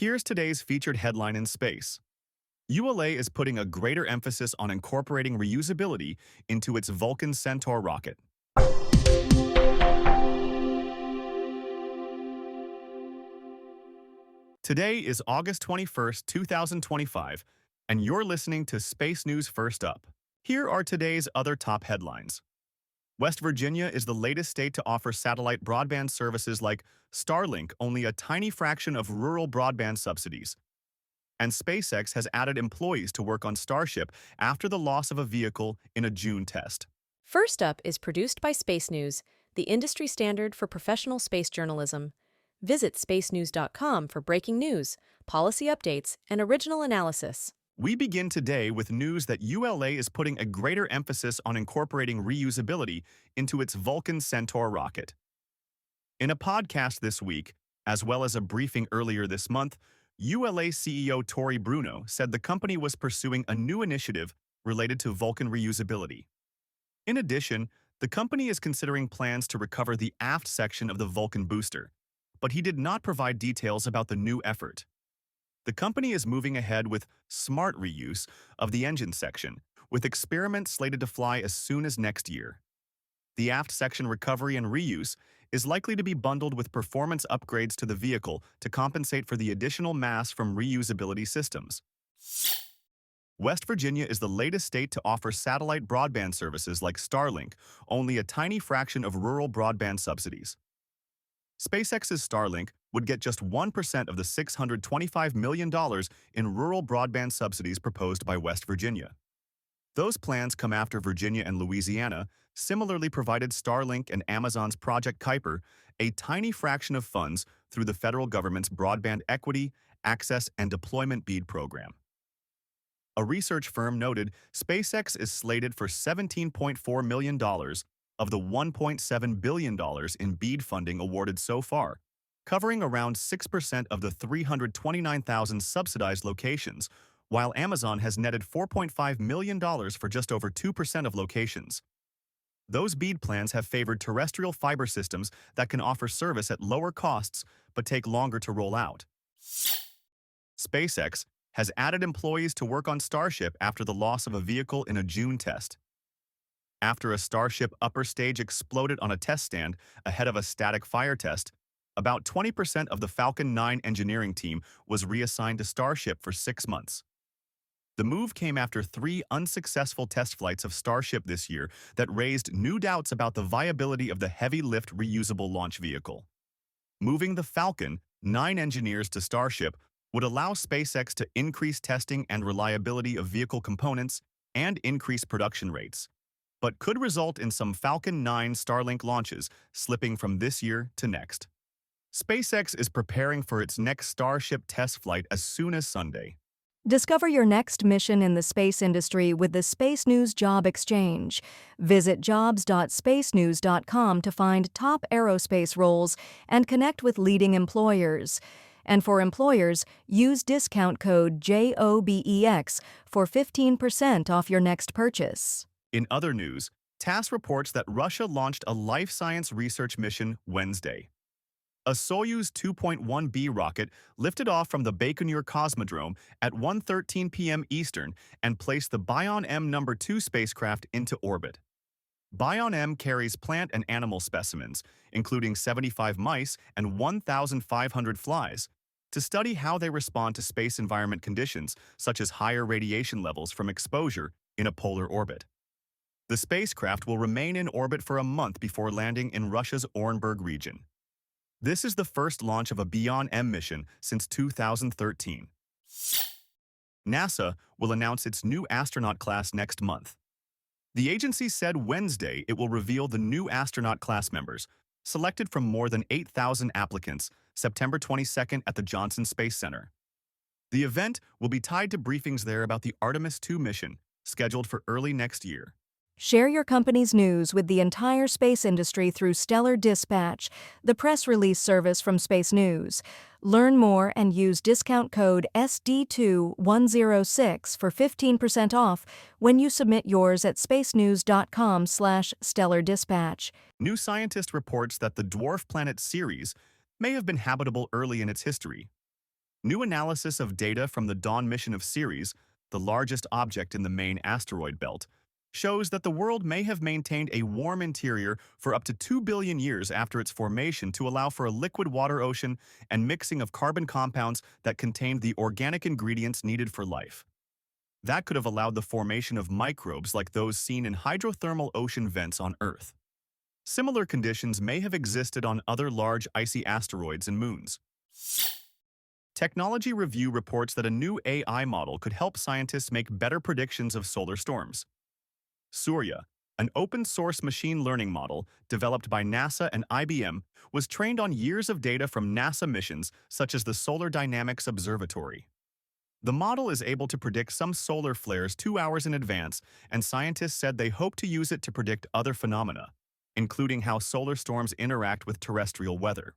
Here's today's featured headline in space. ULA is putting a greater emphasis on incorporating reusability into its Vulcan Centaur rocket. Today is August 21st, 2025, and you're listening to Space News First Up. Here are today's other top headlines. West Virginia is the latest state to offer satellite broadband services like Starlink, only a tiny fraction of rural broadband subsidies. And SpaceX has added employees to work on Starship after the loss of a vehicle in a June test. First Up is produced by Space News, the industry standard for professional space journalism. Visit spacenews.com for breaking news, policy updates, and original analysis. We begin today with news that ULA is putting a greater emphasis on incorporating reusability into its Vulcan Centaur rocket. In a podcast this week, as well as a briefing earlier this month, ULA CEO Tory Bruno said the company was pursuing a new initiative related to Vulcan reusability. In addition, the company is considering plans to recover the aft section of the Vulcan booster, but he did not provide details about the new effort. The company is moving ahead with smart reuse of the engine section, with experiments slated to fly as soon as next year. The aft section recovery and reuse is likely to be bundled with performance upgrades to the vehicle to compensate for the additional mass from reusability systems. West Virginia is the latest state to offer satellite broadband services like Starlink, only a tiny fraction of rural broadband subsidies. SpaceX's Starlink would get just 1% of the $625 million in rural broadband subsidies proposed by West Virginia. Those plans come after Virginia and Louisiana similarly provided Starlink and Amazon's Project Kuiper a tiny fraction of funds through the federal government's Broadband Equity, Access, and Deployment BEAD program. A research firm noted SpaceX is slated for $17.4 million of the $1.7 billion in BEAD funding awarded so far, covering around 6% of the 329,000 subsidized locations, while Amazon has netted $4.5 million for just over 2% of locations. Those BEAD plans have favored terrestrial fiber systems that can offer service at lower costs but take longer to roll out. SpaceX has added employees to work on Starship after the loss of a vehicle in a June test. After a Starship upper stage exploded on a test stand ahead of a static fire test, about 20% of the Falcon 9 engineering team was reassigned to Starship for 6 months. The move came after 3 unsuccessful test flights of Starship this year that raised new doubts about the viability of the heavy-lift reusable launch vehicle. Moving the Falcon 9 engineers to Starship would allow SpaceX to increase testing and reliability of vehicle components and increase production rates, but could result in some Falcon 9 Starlink launches slipping from this year to next. SpaceX is preparing for its next Starship test flight as soon as Sunday. Discover your next mission in the space industry with the Space News Job Exchange. Visit jobs.spacenews.com to find top aerospace roles and connect with leading employers. And for employers, use discount code JOBEX for 15% off your next purchase. In other news, TASS reports that Russia launched a life science research mission Wednesday. A Soyuz 2.1B rocket lifted off from the Baikonur Cosmodrome at 1:13 p.m. Eastern and placed the Bion M No. 2 spacecraft into orbit. Bion M carries plant and animal specimens, including 75 mice and 1,500 flies, to study how they respond to space environment conditions such as higher radiation levels from exposure in a polar orbit. The spacecraft will remain in orbit for a month before landing in Russia's Orenburg region. This is the first launch of a Bion M mission since 2013. NASA will announce its new astronaut class next month. The agency said Wednesday it will reveal the new astronaut class members, selected from more than 8,000 applicants, September 22nd at the Johnson Space Center. The event will be tied to briefings there about the Artemis II mission, scheduled for early next year. Share your company's news with the entire space industry through Stellar Dispatch, the press release service from Space News. Learn more and use discount code SD2106 for 15% off when you submit yours at spacenews.com/stellardispatch. New Scientist reports that the dwarf planet Ceres may have been habitable early in its history. New analysis of data from the Dawn mission of Ceres, the largest object in the main asteroid belt, shows that the world may have maintained a warm interior for up to 2 billion years after its formation to allow for a liquid water ocean and mixing of carbon compounds that contained the organic ingredients needed for life. That could have allowed the formation of microbes like those seen in hydrothermal ocean vents on Earth. Similar conditions may have existed on other large icy asteroids and moons. Technology Review reports that a new AI model could help scientists make better predictions of solar storms. Surya, an open-source machine learning model developed by NASA and IBM, was trained on years of data from NASA missions such as the Solar Dynamics Observatory. The model is able to predict some solar flares 2 hours in advance, and scientists said they hope to use it to predict other phenomena, including how solar storms interact with terrestrial weather.